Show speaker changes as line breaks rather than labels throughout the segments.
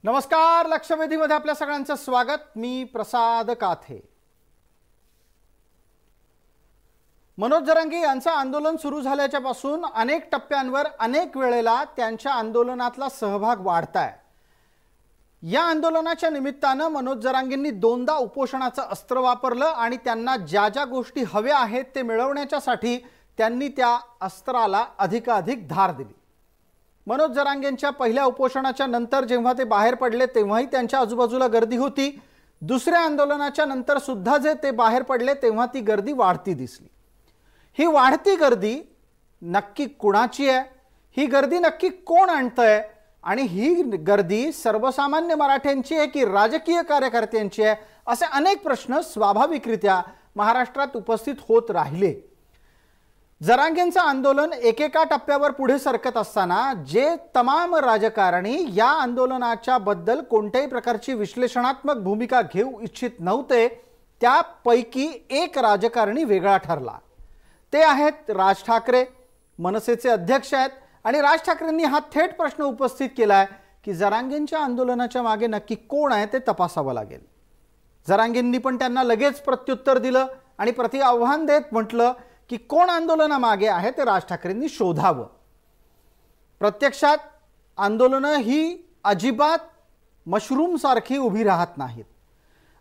नमस्कार. लक्षवेधीमध्ये आपल्या सगळ्यांचं स्वागत. मी प्रसाद काथे. मनोज जरांगे यांचं आंदोलन सुरू झाल्याच्या पासून अनेक टप्प्यांवर अनेक वेळेला त्यांच्या आंदोलनातला सहभाग वाढताय. या आंदोलनाच्या निमित्तानं मनोज जरांगेंनी दोनदा उपोषणाचं अस्त्र वापरलं आणि त्यांना ज्या ज्या गोष्टी हव्या आहेत ते मिळवण्यासाठी त्यांनी त्या अस्त्राला अधिकाधिक धार दिली. मनोज जरांगेंच्या पहिल्या उपोषणाच्या नंतर जेव्हा ते बाहेर पडले तेव्हाही त्यांच्या आजूबाजूला गर्दी होती. दुसऱ्या आंदोलनाच्या नंतर सुद्धा जे ते बाहेर पडले तेव्हा ती गर्दी वाढती दिसली. ही वाढती गर्दी नक्की कुणाची आहे? ही गर्दी नक्की कोण आणतंय? आणि ही गर्दी सर्वसामान्य मराठ्यांची आहे की राजकीय कार्यकर्त्यांची आहे? असे अनेक प्रश्न स्वाभाविकरित्या महाराष्ट्रात उपस्थित होत राहिले. जरांगेंचं आंदोलन एकेका टप्प्यावर पुढे सरकत असताना जे तमाम राजकारणी या आंदोलनाच्या बद्दल कोणत्याही प्रकारची विश्लेषणात्मक भूमिका घेऊ इच्छित नव्हते त्यापैकी एक राजकारणी वेगळा ठरला. ते आहेत राज ठाकरे. मनसेचे अध्यक्ष आहेत आणि राज ठाकरेंनी हा थेट प्रश्न उपस्थित केलाय की जरांगेंच्या आंदोलनाच्या मागे नक्की कोण आहे ते तपासावं लागेल. जरांगेंनी पण त्यांना लगेच प्रत्युत्तर दिलं आणि प्रति आव्हान देत म्हटलं की कोण आंदोलनामागे आहे ते राज ठाकरेंनी शोधावं. प्रत्यक्षात आंदोलनं ही अजिबात मशरूम सारखी उभी राहत नाहीत.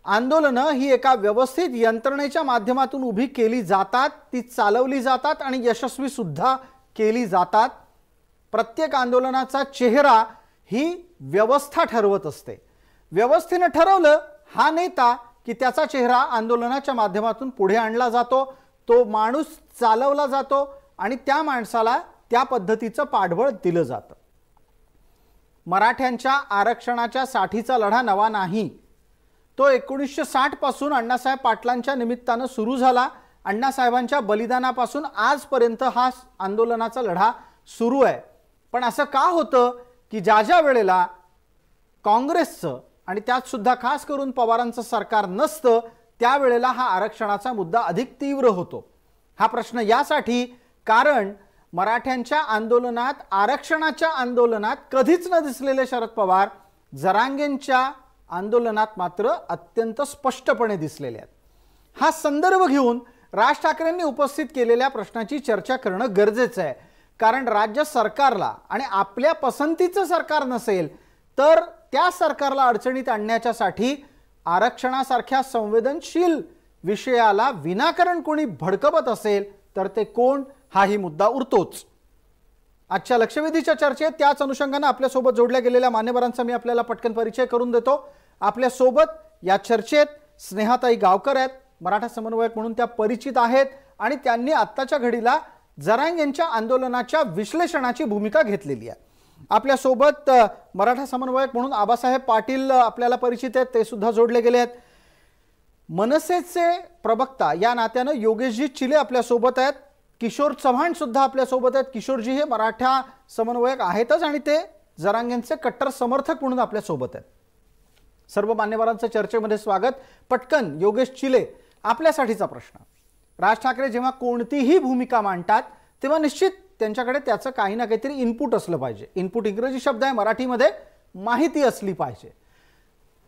आंदोलनं ही एका व्यवस्थित यंत्रणेच्या माध्यमातून उभी केली जातात, ती चालवली जातात आणि यशस्वी सुद्धा केली जातात. प्रत्येक आंदोलनाचा चेहरा ही व्यवस्था ठरवत असते. व्यवस्थेने ठरवलं हा नेता की त्याचा चेहरा आंदोलनाच्या माध्यमातून पुढे आणला जातो, तो माणूस चालवला जातो आणि त्या माणसाला त्या पद्धतीचं पाठबळ दिलं जातं. मराठ्यांच्या आरक्षणाच्या साठीचा लढा नवा नाही. तो 1960 पासून अण्णासाहेब पाटलांच्या निमित्तानं सुरू झाला. अण्णासाहेबांच्या बलिदानापासून आजपर्यंत हा आंदोलनाचा लढा सुरू आहे. पण असं का होतं की ज्या ज्या वेळेला काँग्रेसचं आणि त्यात सुद्धा खास करून पवारांचं सरकार नसतं त्यावेळेला हा आरक्षणाचा मुद्दा अधिक तीव्र होतो? हा प्रश्न यासाठी कारण मराठ्यांच्या आंदोलनात, आरक्षणाच्या आंदोलनात कधीच न दिसलेले शरद पवार जरांगेंच्या आंदोलनात मात्र अत्यंत स्पष्टपणे दिसलेले आहेत. हा संदर्भ घेऊन राज ठाकरेंनी उपस्थित केलेल्या प्रश्नाची चर्चा करणं गरजेचं आहे. कारण राज्य सरकारला आणि आपल्या पसंतीचं सरकार नसेल तर त्या सरकारला अडचणीत आणण्याच्यासाठी आरक्षणासारख्या संवेदनशील विषयाला विनाकारण कोणी भडकवत असेल तर ते कोण, हाही मुद्दा उरतोच. आजच्या लक्षवेधीच्या चर्चेत त्याच अनुषंगाने आपल्यासोबत जोडल्या गेलेल्या मान्यवरांचा मी आपल्याला पटकन परिचय करून देतो. आपल्यासोबत या चर्चेत स्नेहाताई गावकर आहेत. मराठा समन्वयक म्हणून त्या परिचित आहेत आणि त्यांनी आत्ताच्या घडीला जरांगेंच्या आंदोलनाच्या विश्लेषणाची भूमिका घेतलेली आहे. आपल्यासोबत मराठा समन्वयक म्हणून आबासाहेब पाटील आपल्याला परिचित आहेत, ते सुद्धा जोडले गेले आहेत. मनसेचे प्रवक्ता या नात्यानं योगेशजी चिले आपल्यासोबत आहेत. किशोर चव्हाण सुद्धा आपल्यासोबत आहेत. किशोरजी हे मराठा समन्वयक आहेतच आणि ते जरांगेंचे कट्टर समर्थक म्हणून आपल्यासोबत आहेत. सर्व मान्यवरांचं चर्चेमध्ये स्वागत. पटकन योगेश चिले, आपल्यासाठीचा प्रश्न. राज ठाकरे जेव्हा कोणतीही भूमिका मांडतात तेव्हा निश्चित त्यांच्याकडे त्याचं काही ना काहीतरी इनपुट असलं पाहिजे. इनपुट इंग्रजी शब्द आहे, मराठीमध्ये माहिती असली पाहिजे.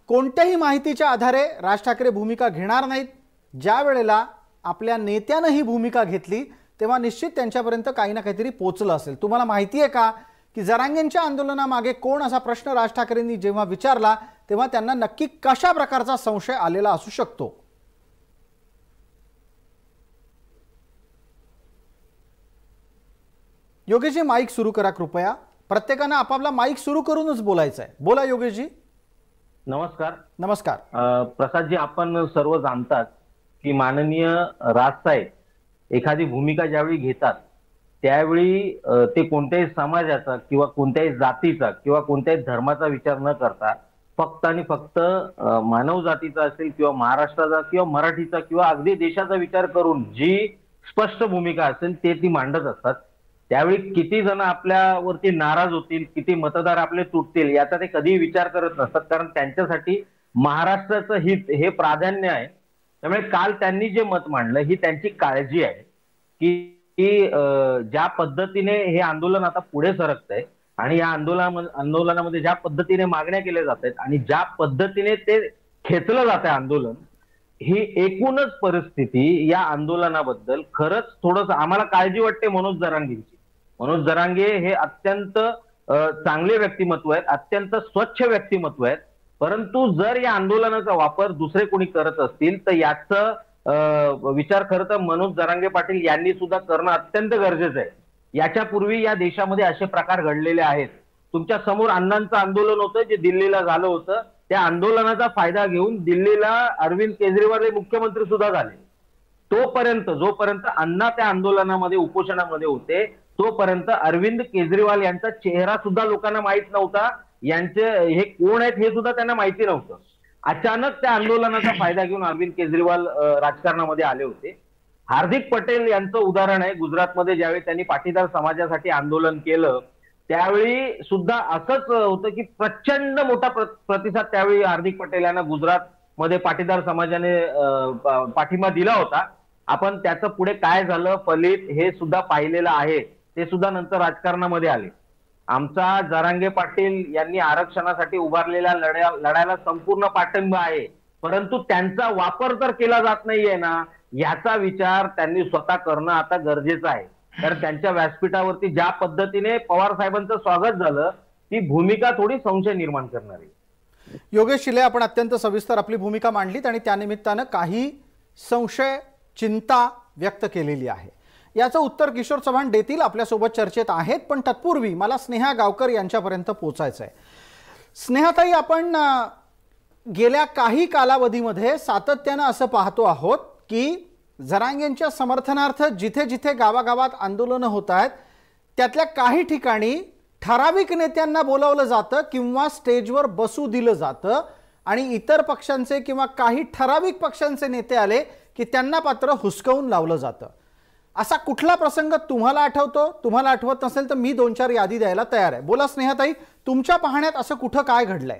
कोणत्याही माहितीच्या आधारे राज ठाकरे भूमिका घेणार नाहीत. ज्या वेळेला आपल्या नेत्यानं ही भूमिका घेतली तेव्हा निश्चित त्यांच्यापर्यंत काही ना काहीतरी पोचलं असेल. तुम्हाला माहिती आहे का की जरांगेंच्या आंदोलनामागे कोण, असा प्रश्न राज ठाकरेंनी जेव्हा विचारला तेव्हा त्यांना नक्की कशा प्रकारचा संशय आलेला असू शकतो? योगेशजी, माईक सुरू करा कृपया. प्रत्येकानं आपापला माईक सुरू करूनच बोलायचं आहे. बोला योगेशजी.
नमस्कार.
नमस्कार.
प्रसादजी, आपण सर्व जाणतात की माननीय राजसाहेब एखादी भूमिका ज्यावेळी घेतात त्यावेळी ते कोणत्याही समाजाचा किंवा कोणत्याही जातीचा किंवा कोणत्याही धर्माचा विचार न करता फक्त आणि फक्त मानव जातीचा असेल किंवा महाराष्ट्राचा किंवा मराठीचा किंवा अगदी देशाचा विचार करून जी स्पष्ट भूमिका असेल ते ती मांडत असतात. त्यावेळी किती जण आपल्यावरती नाराज होतील, किती मतदार आपले तुटतील याचा ते कधीही विचार करत नसतात. कारण त्यांच्यासाठी महाराष्ट्राचं हित हे प्राधान्य आहे. त्यामुळे काल त्यांनी जे मत मांडलं ही त्यांची काळजी आहे की ज्या पद्धतीने हे आंदोलन आता पुढे सरकतंय आणि या आंदोलनामध्ये ज्या पद्धतीने मागण्या केल्या जात आहेत आणि ज्या पद्धतीने ते खेचलं जात आहे आंदोलन, ही एकूणच परिस्थिती या आंदोलनाबद्दल खरंच थोडंसं आम्हाला काळजी वाटते मनोज जरांगेंची. मनोज जरांगे हे अत्यंत चांगले व्यक्तिमत्व आहेत, अत्यंत स्वच्छ व्यक्तिमत्व आहेत. परंतु जर या आंदोलनाचा वापर दुसरे कोणी करत असतील तर याचा विचार खरं तर मनोज जरांगे पाटील यांनी सुद्धा करणं अत्यंत गरजेचं आहे. याच्यापूर्वी या देशामध्ये असे प्रकार घडलेले आहेत. तुमच्या समोर अण्णांचं आंदोलन होतं जे दिल्लीला झालं होतं. त्या आंदोलनाचा फायदा घेऊन दिल्लीला अरविंद केजरीवाल हे मुख्यमंत्री सुद्धा झाले. जोपर्यंत अण्णा त्या आंदोलनामध्ये उपोषणामध्ये होते तोपर्यंत अरविंद केजरीवाल यांचा चेहरा सुद्धा लोकांना माहित नव्हता. यांचे हे कोण आहेत हे सुद्धा त्यांना माहिती नव्हतं. अचानक त्या आंदोलनाचा फायदा घेऊन अरविंद केजरीवाल राजकारणामध्ये आले होते. हार्दिक पटेल यांचं उदाहरण आहे. गुजरातमध्ये ज्यावेळी त्यांनी पाटीदार समाजासाठी आंदोलन केलं त्यावेळी सुद्धा असंच होतं की प्रचंड मोठा प्रतिसाद त्यावेळी हार्दिक पटेल यांना गुजरातमध्ये पाटीदार समाजाने पाठिंबा दिला होता. आपण त्याचं पुढे काय झालं फलित हे सुद्धा पाहिलेलं आहे. ते सुद्धा नंतर राजकारणामध्ये आले. आमचा जरांगे पाटील यांनी आरक्षणासाठी उभारलेल्या लढ्याला संपूर्ण पाठिंबा आहे. परंतु त्यांचा वापर तर केला जात नाहीये ना, याचा विचार त्यांनी स्वतः करणं आता गरजेचं आहे. कारण त्यांच्या व्यासपीठावरती ज्या पद्धतीने पवार साहेबांचं स्वागत झालं ती भूमिका थोडी संशय निर्माण करणारी.
योगेश शिले, आपण अत्यंत सविस्तर आपली भूमिका मांडलीत आणि त्यानिमित्तानं काही संशय चिंता व्यक्त केलेली आहे. याचं उत्तर किशोर चव्हाण देतील, आपल्यासोबत चर्चेत आहेत. पण तत्पूर्वी मला स्नेहा गावकर यांच्यापर्यंत पोहोचायचं आहे. स्नेहाताई, आपण गेल्या काही कालावधीमध्ये सातत्यानं असं पाहतो आहोत की जरांगेंच्या समर्थनार्थ जिथे जिथे गावागावात आंदोलनं होत आहेत त्यातल्या काही ठिकाणी ठराविक नेत्यांना बोलावलं जातं किंवा स्टेजवर बसू दिलं जातं आणि इतर पक्षांचे किंवा काही ठराविक पक्षांचे नेते आले की त्यांना पात्र हुसकावून लावलं जातं. असा कुठला प्रसंग तुम्हाला आठवतो? तुम्हाला आठवत नसेल तर मी 2-4 यादी द्यायला तयार आहे. बोला स्नेहाताई, तुमच्या पाहण्यात असं कुठं काय घडलंय?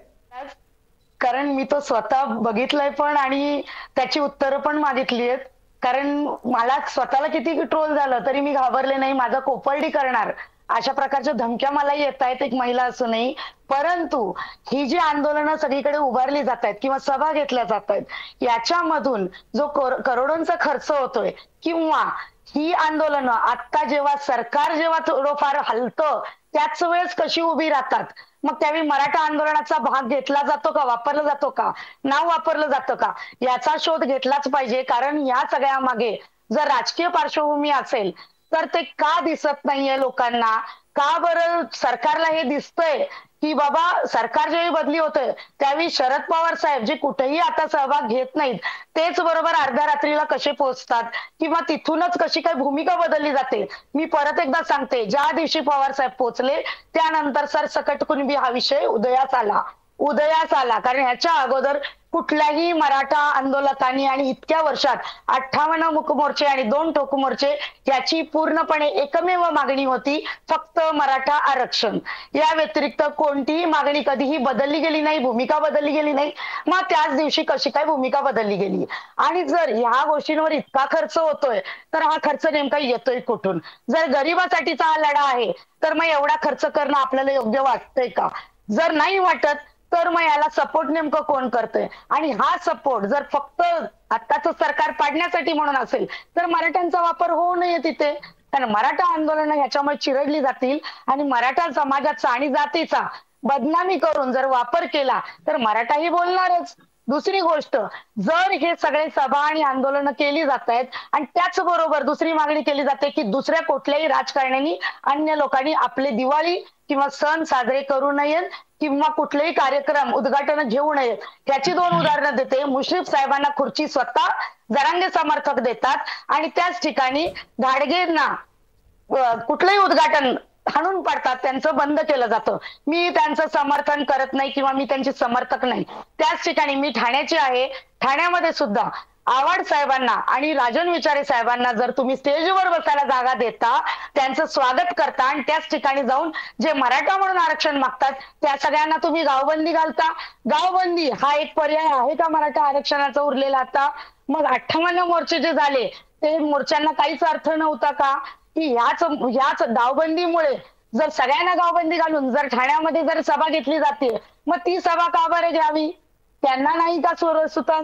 कारण मी तो स्वतः बघितलंय पण आणि त्याची उत्तरं पण मागितली आहेत. कारण मला स्वतःला किती ट्रोल झालं तरी मी घाबरले नाही. माझा कोपर्डी करणार अशा प्रकारच्या धमक्या मला येत आहेत एक महिला असूनही. परंतु ही जी आंदोलनं सगळीकडे उभारली जात आहेत किंवा सभा घेतल्या जात आहेत याच्यामधून जो करोडोंचा खर्च होतोय किंवा ही आंदोलनं आता जेव्हा थोडंफार हलतं त्याच वेळेस कशी उभी राहतात, मग त्यावेळी मराठा आंदोलनाचा भाग घेतला जातो का, वापरला जातो का, नाव वापरलं जातं का, याचा शोध घेतलाच पाहिजे. कारण या सगळ्या मागे जर राजकीय पार्श्वभूमी असेल तर ते का दिसत नाहीये लोकांना? का बरं सरकारला हे दिसतंय की बाबा सरकार ज्यावेळी बदली होतंय त्यावेळी शरद पवार साहेब जे कुठेही आता सहभाग घेत नाहीत तेच बरोबर अर्ध्या रात्रीला कसे पोहोचतात किंवा तिथूनच कशी काय भूमिका बदलली जाते. मी परत एकदा सांगते, ज्या दिवशी पवार साहेब पोहोचले त्यानंतर सरसकट कुणबी हा विषय उदयास आला. कारण ह्याच्या अगोदर कुठल्याही मराठा आंदोलकांनी आणि इतक्या वर्षात 58 मूकमोर्चे आणि 2 ठोकमोर्चे याची पूर्णपणे एकमेव मागणी होती, फक्त मराठा आरक्षण. या व्यतिरिक्त कोणतीही मागणी कधीही बदलली गेली नाही, भूमिका बदलली गेली नाही. मग त्याच दिवशी कशी काय भूमिका बदलली गेली? आणि जर ह्या गोष्टींवर इतका खर्च होतोय तर हा खर्च नेमका येतोय कुठून? जर गरिबासाठीचा हा लढा आहे तर मग एवढा खर्च करणं आपल्याला योग्य वाटतंय का? जर नाही वाटत तर मग याला सपोर्ट नेमकं कोण करतंय? आणि हा सपोर्ट जर फक्त आत्ताचं सरकार पाडण्यासाठी म्हणून असेल तर मराठ्यांचा वापर होऊ नये तिथे. कारण मराठा आंदोलनं ह्याच्यामुळे चिरडली जातील आणि मराठा समाजाचा आणि जातीचा बदनामी करून जर वापर केला तर मराठाही बोलणारच. दुसरी गोष्ट, जर हे सगळे सभा आणि आंदोलनं केली जात आहेत आणि त्याचबरोबर दुसरी मागणी केली जाते की दुसऱ्या कुठल्याही राजकारण्यांनी अन्य लोकांनी आपले दिवाळी किंवा सण साजरे करू नयेत किंवा कुठलेही कार्यक्रम उद्घाटन घेऊ नयेत. त्याची 2 उदाहरणं देते. मुश्रीफ साहेबांना खुर्ची स्वतः जरांगे समर्थक देतात आणि त्याच ठिकाणी घाडगेंना कुठलंही उद्घाटन हाणून पाडतात, त्यांचं बंद केलं जातं. मी त्यांचं समर्थन करत नाही किंवा मी त्यांचे समर्थक नाही. त्याच ठिकाणी मी ठाण्याची आहे. ठाण्यामध्ये सुद्धा आव्हाड साहेबांना आणि राजन विचारे साहेबांना जर तुम्ही स्टेजवर बसायला जागा देता, त्यांचं स्वागत करता आणि त्याच ठिकाणी जाऊन जे मराठा म्हणून आरक्षण मागतात त्या सगळ्यांना तुम्ही गावबंदी घालता. गावबंदी हा एक पर्याय आहे का मराठा आरक्षणाचा उरलेला? आता मग 58 मोर्चे जे झाले ते मोर्चांना काहीच अर्थ नव्हता का? की ह्याच गावबंदीमुळे जर सगळ्यांना गावबंदी घालून जर ठाण्यामध्ये जर सभा घेतली जाते, मग ती सभा का बरं घ्यावी? त्यांना नाही का सुतात?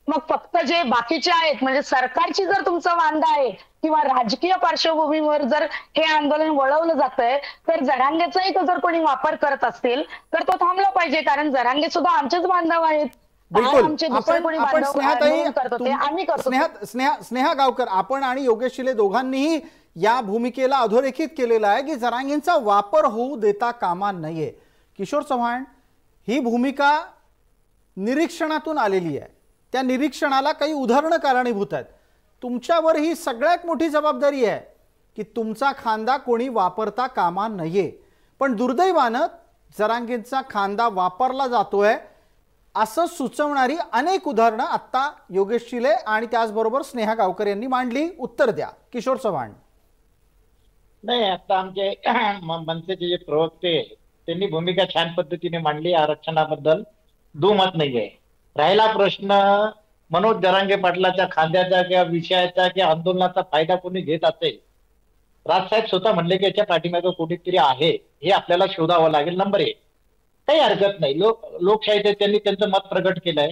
मग फक्त जे बाकीचे आहेत म्हणजे सरकारची जर तुमचं वांदा आहे किंवा राजकीय पार्श्वभूमीवर जर हे आंदोलन वळवलं जातंय, तर जरांगेचाही तो जर कोणी वापर करत असतील तर तो थांबला पाहिजे, कारण जरांगे सुद्धा आमचेच बांधव आहेत.
बिलकुल.
आमचे दुसरे कोणी
आपण
बांधव
स्नेहाताई,
आंदोलन करत होते, आम्ही करतो.
स्नेहा गावकर, आपण आणि योगेश शिले दोघांनीही या भूमिकेला अधोरेखित केलेलं आहे की जरांगेंचा वापर होऊ देता कामा नये. किशोर चव्हाण, ही भूमिका निरीक्षणातून आलेली आहे, त्या निरीक्षणाला काही उदाहरणं कारणीभूत आहेत. तुमच्यावर ही सगळ्यात मोठी जबाबदारी आहे की तुमचा खांदा कोणी वापरता कामा नये. पण दुर्दैवानं जरांगेंचा खांदा वापरला जातोय असं सुचवणारी अनेक उदाहरणं आता योगेश शिले आणि त्याचबरोबर स्नेहा गावकर यांनी मांडली. उत्तर द्या किशोर चव्हाण.
नाही, आता आमचे मनसेचे जे प्रवक्ते त्यांनी भूमिका छान पद्धतीने मांडली. आरक्षणाबद्दल दुमत नाहीये. राहिला प्रश्न मनोज जरांगे पाटलाच्या खांद्याचा किंवा विषयाचा किंवा आंदोलनाचा फायदा कोणी घेत असेल, राजसाहेब स्वतः म्हणले की याच्या पाठीमागे कोणीतरी आहे, हे आपल्याला शोधावं लागेल. नंबर 1, काही हरकत नाही. लोकशाहीत त्यांनी त्यांचं मत प्रगट केलंय.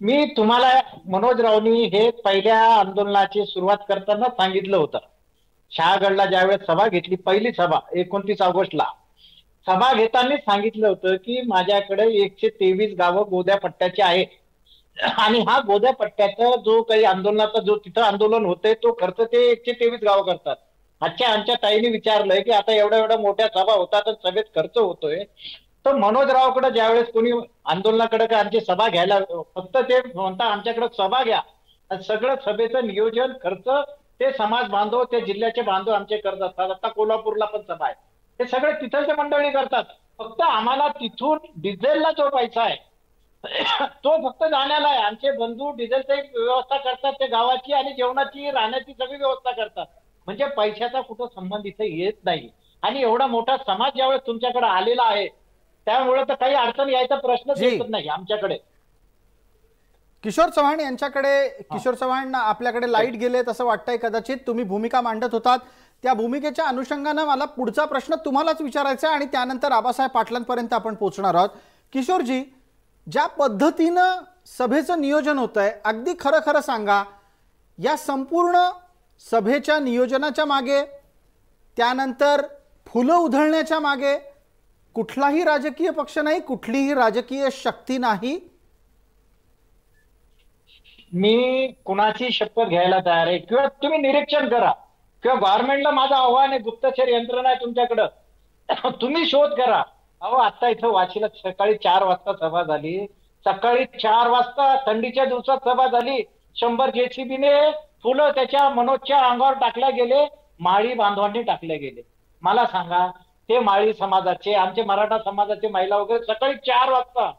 मी तुम्हाला मनोज रावनी हे पहिल्या आंदोलनाची सुरुवात करताना सांगितलं होतं. शहागडला ज्यावेळेस सभा घेतली, पहिली सभा 29 ऑगस्टला, सभा घेताना सांगितलं होतं की माझ्याकडे 123 गावं गोद्या पट्ट्याची आहेत आणि हा गोद्या पट्ट्याचा जो काही आंदोलनाचा जो तिथं आंदोलन होतंय तो खर्च ते 123 गावं करतात. आमच्या ताईने विचारलंय की आता एवढ्या मोठ्या सभा होतात आणि सभेत खर्च होतोय, तर मनोज रावकडे ज्यावेळेस कोणी आंदोलनाकडे आमची सभा घ्यायला, फक्त ते म्हणतात आमच्याकडे सभा घ्या, सगळं सभेचं नियोजन खर्च ते समाज बांधव, ते जिल्ह्याचे बांधव आमचे करत असतात. आता कोल्हापूरला पण सभा आहे, ते सगळे तिथलचे मंडळी करतात. फक्त आम्हाला तिथून डिझेलला जो पैसा आहे तो फक्त जाण्याला आहे. आमचे बंधू डिझेलची व्यवस्था करतात, ते गावाची आणि जेवणाची राहण्याची सगळी व्यवस्था करतात. म्हणजे पैशाचा कुठं संबंध इथे येत नाही. आणि एवढा मोठा समाज ज्यावेळेस तुमच्याकडे आलेला आहे त्यामुळे तर काही अडचण यायचा प्रश्नच येत नाही आमच्याकडे.
किशोर चव्हाण यांच्याकडे, किशोर चव्हाण आपल्याकडे लाईट गेलेत असं वाटतंय. कदाचित तुम्ही भूमिका मांडत होतात, त्या भूमिकेच्या अनुषंगानं मला पुढचा प्रश्न तुम्हालाच विचारायचा आहे आणि त्यानंतर आबासाहेब पाटलांपर्यंत आपण पोहोचणार आहोत. किशोरजी, ज्या पद्धतीनं सभेचं नियोजन होत आहे, अगदी खरं खरं सांगा, या संपूर्ण सभेच्या नियोजनाच्या मागे, त्यानंतर फुलं उधळण्याच्या मागे कुठलाही राजकीय पक्ष नाही, कुठलीही राजकीय शक्ती नाही?
मी कुणाची शपथ घ्यायला तयार आहे, किंवा तुम्ही निरीक्षण करा, किंवा गव्हर्नमेंटला माझं आव्हान आहे, गुप्तचर यंत्रणा आहे तुमच्याकडं, तुम्ही शोध करा. अहो, आता इथं वाशीला सकाळी 4 वाजता सभा झाली, सकाळी 4 वाजता थंडीच्या दिवसात सभा झाली. 100 JCBने फुलं त्याच्या मनोजच्या अंगावर टाकल्या गेले, माळी बांधवांनी टाकले गेले. मला सांगा, ते माळी समाजाचे, आमचे मराठा समाजाचे महिला वगैरे सकाळी 4 वाजता,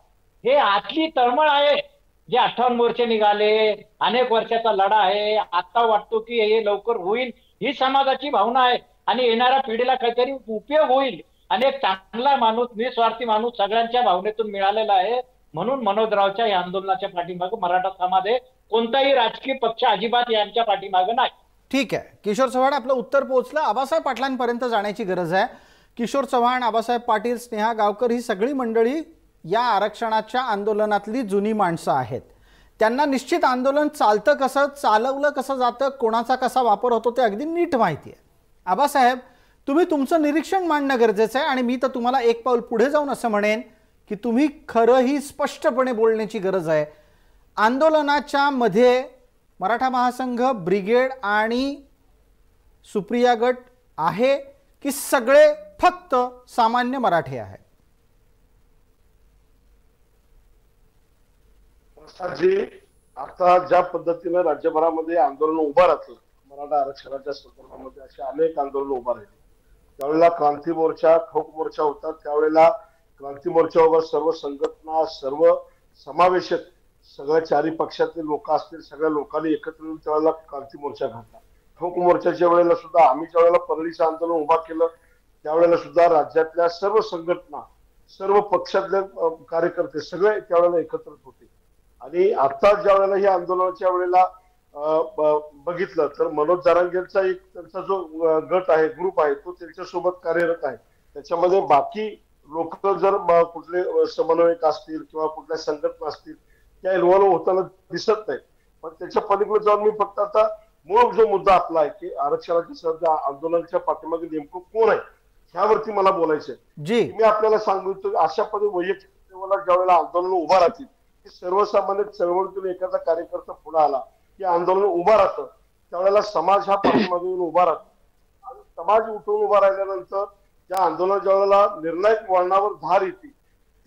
हे आतली तळमळ आहे. जे 58 मोर्चे निघाले, अनेक वर्षाचा लढा आहे, आता वाटतो की हे लवकर होईल, ही समाजाची भावना आहे आणि येणाऱ्या पिढीला काहीतरी उपयोग होईल. आणि एक चांगला माणूस, निस्वार्थी माणूस सगळ्यांच्या भावनेतून मिळालेला आहे. म्हणून मनोजरावच्या या आंदोलनाच्या पाठीमागे मराठा समाज आहे, कोणताही राजकीय पक्ष अजिबात यांच्या पाठीमागे नाही.
ठीक आहे किशोर चव्हाण, आपलं उत्तर पोहोचलं. आबासाहेब पाटलांपर्यंत जाण्याची गरज आहे. किशोर चव्हाण, आबासाहेब पाटील, स्नेहा गावकर ही सगळी मंडळी या आरक्षणाच्या आंदोलनातली जुनी माणसं आहेत. त्यांना निश्चित आंदोलन चालतं कसं, चालवलं कसं जातं, कोणाचा कसा वापर होतो ते अगदी नीट माहिती आहे. आबासाहेब, तुम्ही तुमचं निरीक्षण मांडणं गरजेचं आहे आणि मी तर तुम्हाला एक पाऊल पुढे जाऊन असं म्हणेन की तुम्ही खरंही स्पष्टपणे बोलण्याची गरज आहे. आंदोलनाच्या मध्ये मराठा महासंघ, ब्रिगेड आणि सुप्रिया गट आहे की सगळे फक्त सामान्य मराठे आहेत?
जी आता ज्या पद्धतीने राज्यभरामध्ये आंदोलन उभं राहतं मराठा आरक्षणाच्या संदर्भामध्ये, असे अनेक आंदोलन उभं राहिले. त्यावेळेला क्रांती मोर्चा, ठोक मोर्चा होतात, त्यावेळेला क्रांती मोर्चावर सर्व संघटना, सर्व समावेशक, सगळ्या 4ही पक्षातील लोक असतील, सगळ्या लोकांनी एकत्र येऊन त्यावेळेला क्रांती मोर्चा घातला. ठोक मोर्चाच्या वेळेला सुद्धा आम्ही ज्यावेळेला परळीचं आंदोलन उभा केलं त्यावेळेला सुद्धा राज्यातल्या सर्व संघटना, सर्व पक्षातले कार्यकर्ते सगळे त्यावेळेला एकत्र होते. आणि आता ज्या वेळेला या आंदोलनाच्या वेळेला बघितलं तर मनोज जरांगेंचा एक त्यांचा जो गट आहे, ग्रुप आहे, तो त्यांच्यासोबत कार्यरत आहे. त्याच्यामध्ये बाकी लोक जर कुठले समन्वयक असतील किंवा कुठल्या संघटना असतील त्या इन्व्हॉल्व्ह होताना दिसत नाही. पण त्याच्या पलीकडे जाऊन मी फक्त आता मूळ जो मुद्दा आपला आहे की आरक्षणाच्या सध्या आंदोलनाच्या पाठीमागे नेमकं कोण आहे ह्यावरती मला बोलायचंय. मी आपल्याला सांगतो अशा पद्धती वैयक्तिक लेवलला ज्यावेळेला आंदोलन उभा राहतील की सर्वसामान्य चळवळीतून एखादा कार्यकर्ता पुढे आला की आंदोलन उभा राहतं त्यावेळेला समाज हा पाठीमागे उभा राहतो आणि समाज उठून उभा राहिल्यानंतर त्या आंदोलनाच्या वेळेला निर्णायक वळणावर धार येते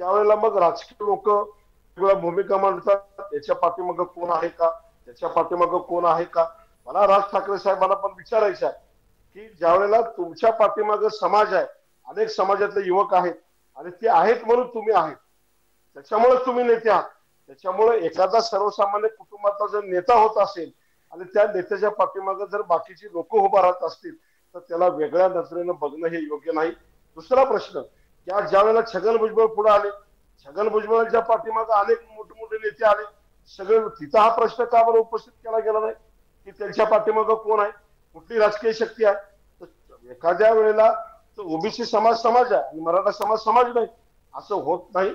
त्यावेळेला मग राजकीय लोक वेगवेगळ्या भूमिका मांडतात. याच्या पाठीमागं कोण आहे का त्याच्या पाठीमागं कोण आहे का. मला राज ठाकरे साहेबांना पण विचारायचं आहे की ज्या वेळेला तुमच्या पाठीमागं समाज आहे अनेक समाजातले युवक आहेत आणि ते आहेत म्हणून तुम्ही आहेत त्याच्यामुळे तुम्ही नेते आहात. त्याच्यामुळे एखादा सर्वसामान्य कुटुंबाचा जर नेता होत असेल आणि त्या नेत्याच्या पाठीमागं जर बाकीची लोक उभा राहत असतील तर त्याला वेगळ्या नजरेनं बघणं हे योग्य नाही. दुसरा प्रश्न ज्या वेळेला छगन भुजबळ पुढे आले छगन भुजबळांच्या पाठीमागं अनेक मोठे नेते आले सगळे तिथं हा प्रश्न का बरं उपस्थित केला गेला नाही की त्यांच्या पाठीमागं कोण आहे कुठली राजकीय शक्ती आहे. तर एखाद्या वेळेला ओबीसी समाज आहे आणि मराठा समाज नाही असं होत नाही.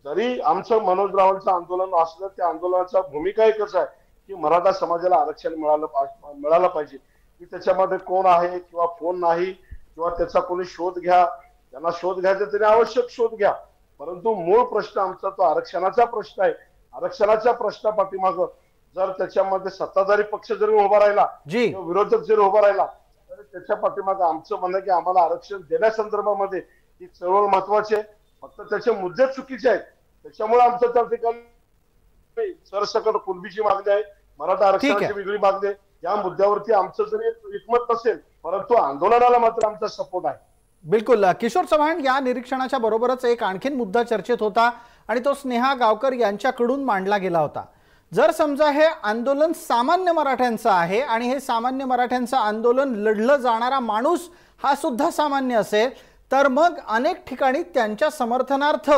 जरी आमचं मनोज रावांचं आंदोलन असलं त्या आंदोलनाचा भूमिका एकच आहे की मराठा समाजाला आरक्षण मिळालं पाहिजे की त्याच्यामध्ये कोण आहे किंवा कोण नाही किंवा त्याचा कोणी शोध घ्या त्यांना शोध घ्यायचा त्याने आवश्यक शोध घ्या परंतु मूळ प्रश्न आमचा तो आरक्षणाचा प्रश्न आहे. आरक्षणाच्या प्रश्नापाठीमागं जर त्याच्यामध्ये सत्ताधारी पक्ष जरी उभा राहिला किंवा विरोधक जरी उभा राहिला तर त्याच्या पाठीमागं आमचं म्हणणं की आम्हाला आरक्षण देण्यासंदर्भामध्ये ही चळवळ महत्वाची आहे. फक्त त्याचे मुद्दे चुकीचे आहेत त्याच्यामुळे आमचं त्या ठिकाणी सरसकट कुणबीची मागणी आहे मराठा आरक्षणाची वेगळी मागणी आहे. या मुद्द्यावरती आमचं जरी एकमत नसेल परंतु आंदोलनाला मात्र आमचा सपोर्ट आहे.
बिलकुल. किशोर चव्हाण या निरीक्षणाच्या बरोबरच एक आणखीन मुद्दा चर्चेत होता आणि तो स्नेहा गावकर यांच्याकडून मांडला गेला होता. जर समजा हे आंदोलन सामान्य मराठ्यांचं आहे आणि हे सामान्य मराठ्यांचं आंदोलन लढलं जाणारा माणूस हा सुद्धा सामान्य असेल तर मग अनेक ठिकाणी त्यांच्या समर्थनार्थ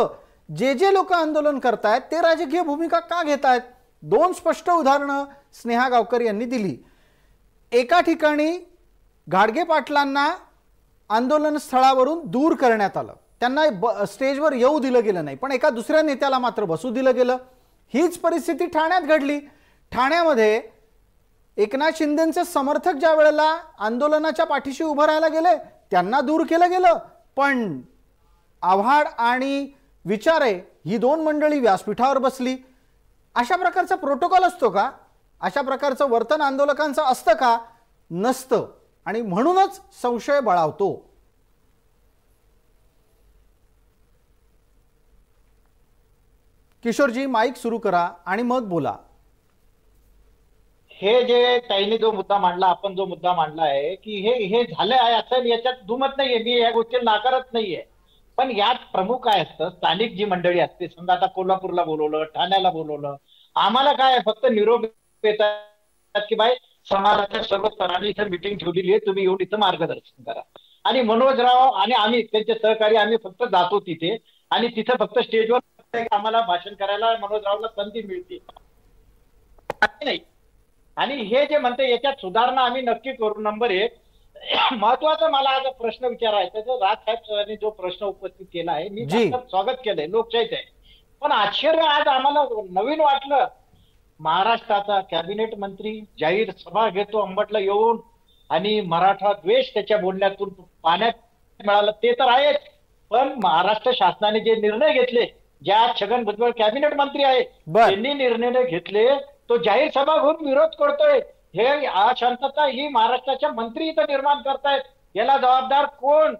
जे लोक आंदोलन करतायत ते राजकीय भूमिका का घेतायत. दोन स्पष्ट उदाहरणं स्नेहा गावकर यांनी दिली. एका ठिकाणी घाडगे पाटलांना आंदोलन स्थळावरून दूर करण्यात आलं त्यांना स्टेजवर येऊ दिलं गेलं नाही पण एका दुसऱ्या नेत्याला मात्र बसू दिलं गेलं. हीच परिस्थिती ठाण्यात घडली. ठाण्यामध्ये एकनाथ शिंदेंचे समर्थक ज्या वेळेला आंदोलनाच्या पाठीशी उभं राहायला गेले त्यांना दूर केलं गेलं पण आव्हाड आणि विचारे ही दोन मंडळी व्यासपीठावर बसली. अशा प्रकारचा प्रोटोकॉल असतो का. अशा प्रकारचं वर्तन आंदोलकांचं असतं का नसतं आणि म्हणूनच संशय बळावतो. किशोरजी माईक सुरू करा आणि मग बोला.
हे जे ताईने जो मुद्दा मांडला आपण जो मुद्दा मांडला आहे की हे झालं आहे असं याच्यात दुमत नाहीये मी या गोष्टीला नाकारत नाहीये पण यात प्रमुख काय असतं स्थानिक जी मंडळी असते समजा आता कोल्हापूरला बोलवलं ठाण्याला बोलवलं आम्हाला काय फक्त निरोप येतात की बाई समाजाच्या सर्व स्तरांनी इथं मिटिंग ठेवलेली आहे तुम्ही येऊन इथं मार्गदर्शन करा आणि मनोज राव आणि आम्ही त्यांचे सहकारी आम्ही फक्त जातो तिथे आणि तिथं फक्त स्टेजवर आम्हाला भाषण करायला मनोज रावला संधी मिळते नाही. आणि हे जे म्हणते याच्यात सुधारणा आम्ही नक्की करू. नंबर 1 महत्वाचा मला आज प्रश्न विचारायचा जो राजसाहेबांनी जो प्रश्न उपस्थित केला आहे मी स्वागत केलंय लोकशाहीच आहे पण आश्चर्य आज आम्हाला नवीन वाटलं महाराष्ट्राचा कॅबिनेट मंत्री जाहीर सभा घेतो अंबटला येऊन आणि मराठा द्वेष त्याच्या बोलण्यातून पाण्यात मिळालं ते तर आहेच पण महाराष्ट्र शासनाने जे निर्णय घेतले ज्या छगन भुजबळ कॅबिनेट मंत्री आहे त्यांनी निर्णय घेतले तो जाहीर सभा घेऊन विरोध करतोय. हे अशांतता ही महाराष्ट्राच्या मंत्री इथं निर्माण करतायत याला जबाबदार कोण.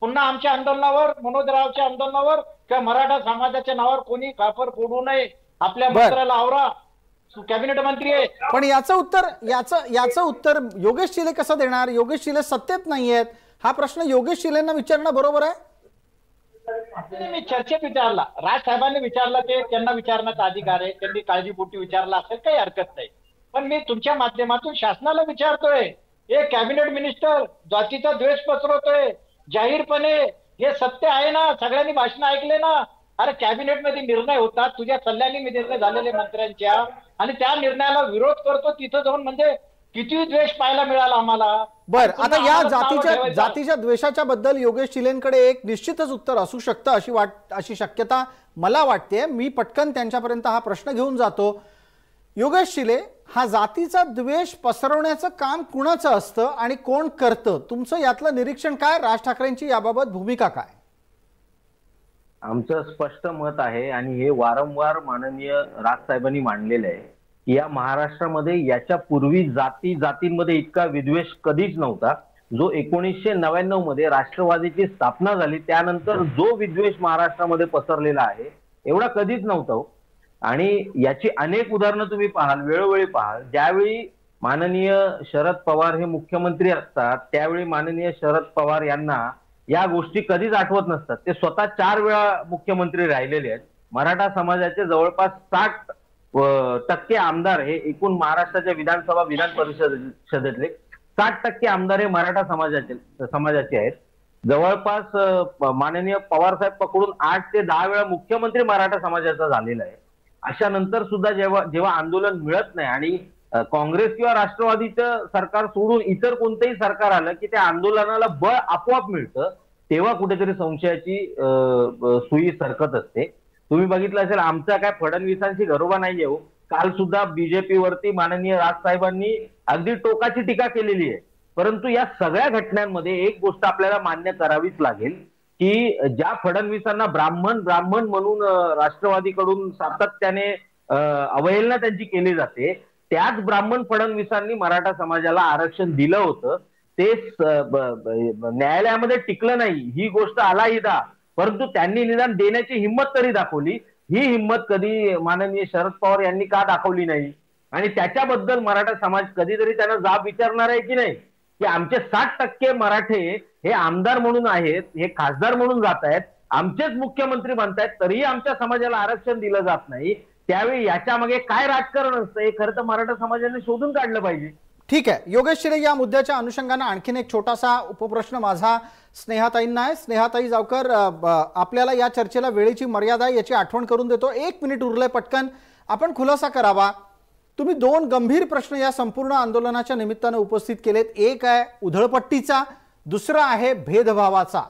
पुन्हा आमच्या आंदोलनावर मनोजरावच्या आंदोलनावर किंवा मराठा समाजाच्या नावावर कोणी कापर फोडू नये आपल्या मंत्र्याला आवरा कॅबिनेट मंत्री आहे.
पण याचं उत्तर योगेश चिले कसं देणार. योगेश चिले सत्तेत नाहीयेत. हा प्रश्न योगेश चिलेंना विचारणं बरोबर आहे.
मी चर्चेत विचारला राजसाहेबांनी विचारला ते त्यांना विचारण्याचा अधिकार आहे त्यांनी काळजीपोटी विचारला असेल काही हरकत नाही पण मी तुमच्या माध्यमातून शासनाला विचारतोय एक कॅबिनेट मिनिस्टर जातीचा द्वेष पसरवतोय जाहीरपणे हे सत्य आहे ना. सगळ्यांनी भाषण ऐकले ना. अरे कॅबिनेटमध्ये निर्णय होतात तुझ्या सल्ल्याने निर्णय झालेले मंत्र्यांच्या आणि त्या निर्णयाला विरोध करतो तिथं जाऊन म्हणजे किती द्वेष पाहायला मिळाला आम्हाला.
बर,
पुन्हा
आता या
आम्हाला नावं ठेवायचं.
जातीच्या द्वेषाच्या बद्दल योगेश शिलेंकडे एक निश्चितच उत्तर असू शकतं अशी शक्यता मला वाटते. मी पटकन त्यांच्यापर्यंत हा प्रश्न घेऊन जातो. योगेश शिले, हा जातीचा द्वेष पसरवण्याचं काम कुणाचं असतं आणि कोण करतं? तुमचं यातलं निरीक्षण काय? राज ठाकरेंची याबाबत भूमिका काय?
आमचं स्पष्ट मत आहे आणि हे वारंवार माननीय राजसाहेबांनी मांडलेलं आहे की या महाराष्ट्रामध्ये याच्या पूर्वी जातींमध्ये इतका विद्वेष कधीच नव्हता. जो 1999 मध्ये राष्ट्रवादीची स्थापना झाली त्यानंतर जो विद्वेष महाराष्ट्रामध्ये पसरलेला आहे एवढा कधीच नव्हता. आणि याची अनेक उदाहरणं तुम्ही पाहाल, वेळोवेळी पाहाल. ज्यावेळी माननीय शरद पवार हे मुख्यमंत्री असतात त्यावेळी माननीय शरद पवार यांना या गोष्टी कधीच आठवत नसतात. ते स्वतः 4 वेळा मुख्यमंत्री राहिलेले आहेत. मराठा समाजाचे जवळपास 60% आमदार हे एकूण महाराष्ट्राच्या विधान परिषदेतले 60% आमदार हे मराठा समाजाचे आहेत. जवळपास माननीय पवार साहेब पकडून 8 ते 10 वेळा मुख्यमंत्री मराठा समाजाचा झालेला आहे. अशा नंतर सुद्धा जेव्हा आंदोलन मिळत नाही आणि काँग्रेस किंवा राष्ट्रवादीचं सरकार सोडून इतर कोणतंही सरकार आलं की त्या आंदोलनाला बळ आपोआप मिळतं, तेव्हा कुठेतरी संशयाची सुई सरकत असते. तुम्ही बघितलं असेल, आमचा काय फडणवीसांशी घरोबा नाही येऊ. काल सुद्धा बीजेपी वरती माननीय राजसाहेबांनी अगदी टोकाची टीका केलेली आहे. परंतु या सगळ्या घटनांमध्ये एक गोष्ट आपल्याला मान्य करावीच लागेल की ज्या फडणवीसांना ब्राह्मण म्हणून राष्ट्रवादीकडून सातत्याने अवहेलना त्यांची केली जाते, त्याच ब्राह्मण फडणवीसांनी मराठा समाजाला आरक्षण दिलं होतं. ते न्यायालयामध्ये टिकलं नाही, ही गोष्ट आलाहिदा, परंतु त्यांनी निदान देण्याची हिंमत तरी दाखवली. ही हिंमत कधी माननीय शरद पवार यांनी का दाखवली नाही? आणि त्याच्याबद्दल मराठा समाज कधीतरी त्यांना जाब विचारणार आहे की नाही की आमचे 60% मराठे हे आमदार म्हणून आहेत, हे खासदार म्हणून जात आहेत, आमचेच मुख्यमंत्री बनतायत, तरीही आमच्या समाजाला आरक्षण दिलं जात नाही. त्यावेळी याच्या मागे काय राजकारण असतं हे खरं तर मराठा समाजाने शोधून काढलं पाहिजे.
ठीक आहे योगेश शिले, या मुद्द्याच्या अनुषंगाने आणखीन एक छोटासा उपप्रश्न माझा स्नेहाताईंना आहे. स्नेहाताई जावकर, आपल्याला या चर्चेला वेळेची मर्यादा याची आठवण करून देतो. 1 मिनिट उरलंय, पटकन आपण खुलासा करावा. तुम्ही 2 गंभीर प्रश्न या संपूर्ण आंदोलनाच्या निमित्तानं उपस्थित केलेत. एक आहे उधळपट्टीचा, दुसरा आहे भेदभावाचा.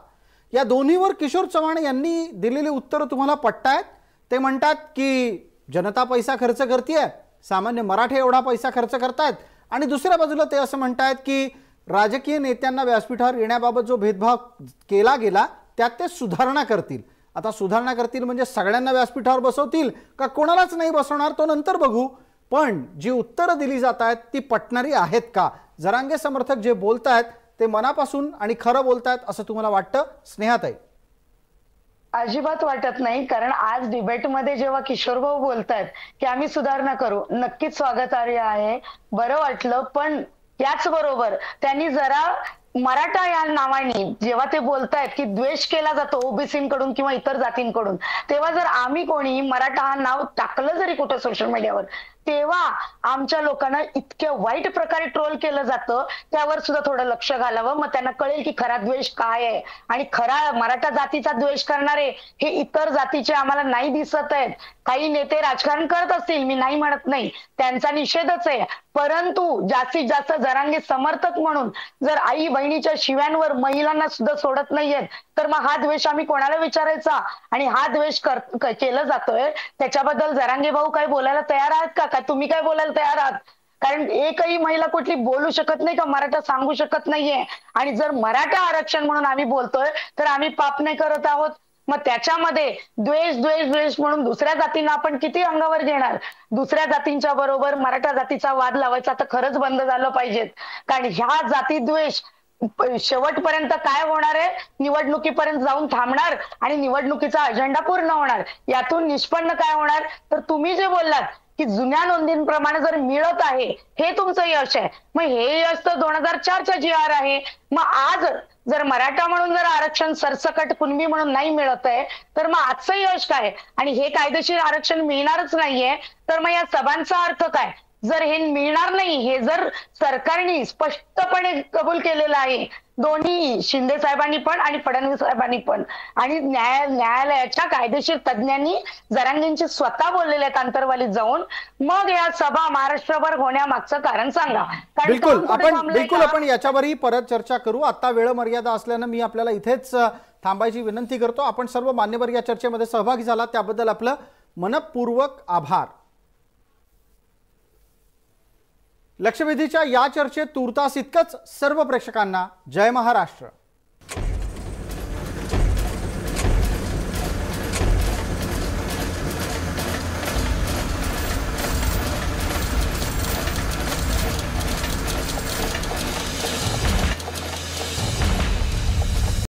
या दोन्हीवर किशोर चव्हाण यांनी दिलेली उत्तरं तुम्हाला पटतायत? ते म्हणतात की जनता पैसा खर्च करतेय, सामान्य मराठे एवढा पैसा खर्च करतायत, आणि दुसऱ्या बाजूला ते असं म्हणतायत की राजकीय नेत्यांना व्यासपीठावर येण्याबाबत जो भेदभाव केला गेला त्यात ते सुधारणा करतील. आता सुधारणा करतील म्हणजे सगळ्यांना व्यासपीठावर बसवतील का कोणालाच नाही बसवणार तो नंतर बघू. पण जी उत्तरं दिली जात आहेत ती पटणारी आहेत का? जरांगे समर्थक जे बोलतायत ते मनापासून आणि खरं बोलतायत असं तुम्हाला वाटतं स्नेहाताई?
अजिबात वाटत नाही. कारण आज डिबेटमध्ये जेव्हा किशोर भाऊ बोलतायत की आम्ही सुधारणा करू, नक्कीच स्वागतार्ह आहे, बरं वाटलं. पण याच बरोबर त्यांनी जरा मराठा या नावाने जेव्हा ते बोलतायत की द्वेष केला जातो ओबीसींकडून किंवा इतर जातींकडून, तेव्हा जर आम्ही कोणी मराठा हा नाव टाकलं जरी कुठं सोशल मीडियावर, तेव्हा आमच्या लोकांना इतक्या वाईट प्रकारे ट्रोल केलं जातं, त्यावर सुद्धा थोडं लक्ष घालावं. मग त्यांना कळेल की खरा द्वेष काय आहे. आणि खरा मराठा जातीचा द्वेष करणारे हे इतर जातीचे आम्हाला नाही दिसत आहेत. काही नेते राजकारण करत असतील, मी नाही म्हणत नाही, त्यांचा निषेधच आहे. परंतु जास्तीत जास्त जरांगे समर्थक म्हणून जर आई बहिणीच्या शिव्यांवर महिलांना सुद्धा सोडत नाहीयेत, तर मग हा द्वेष आम्ही कोणाला विचारायचा? आणि हा द्वेष केलं जातोय त्याच्याबद्दल जरांगे भाऊ काय बोलायला तयार आहात का? काय तुम्ही काय बोलायला तयार आहात? कारण एकही महिला कुठली बोलू शकत नाही का मराठा सांगू शकत नाहीये. आणि जर मराठा आरक्षण म्हणून आम्ही बोलतोय तर आम्ही पाप नाही करत आहोत. मग त्याच्यामध्ये द्वेष द्वेष द्वेष म्हणून दुसऱ्या जातींना आपण किती अंगावर घेणार? दुसऱ्या जातींच्या बरोबर मराठा जातीचा वाद लावायचा तर खरंच बंद झालं पाहिजेत. कारण ह्या जाती द्वेष शेवटपर्यंत काय होणार आहे? निवडणुकीपर्यंत जाऊन थांबणार आणि निवडणुकीचा अजेंडा पूर्ण होणार. यातून निष्पन्न काय होणार? तर तुम्ही जे बोललात की जुन्या नोंदींप्रमाणे जर मिळत आहे हे तुमचं यश आहे. मग हे यश तर 2004च्या GR आहे. मग आज जर मराठा म्हणून जर आरक्षण सरसकट कुणबी म्हणून नाही मिळत आहे तर मग आजचं यश काय? आणि हे कायदेशीर आरक्षण मिळणारच नाहीये तर मग या सभांचा अर्थ काय? जर हे मिळणार नाही हे जर सरकारने स्पष्टपणे कबूल केलेलं आहे, दोन्ही शिंदे साहेबांनी पण आणि फडणवीस साहेबांनी पण, आणि न्यायालयाच्या कायदेशीर तज्ज्ञांनी जरांगेंची स्वतः बोललेले आहेत अंतर्वालीत जाऊन, मग या सभा महाराष्ट्रभर होण्यामागचं कारण सांगा. कारण
बिलकुल
काम कुठे थांबलंय
बिलकुल
का?
आपण याच्यावरही परत चर्चा करू. आता वेळ मर्यादा असल्यानं मी आपल्याला इथेच थांबायची विनंती करतो. आपण सर्व मान्यवर या चर्चेमध्ये सहभागी झाला त्याबद्दल आपलं मनपूर्वक आभार. लक्षवेधीच्या या चर्चेत तूर्तास इतकंच. सर्व प्रेक्षकांना जय महाराष्ट्र.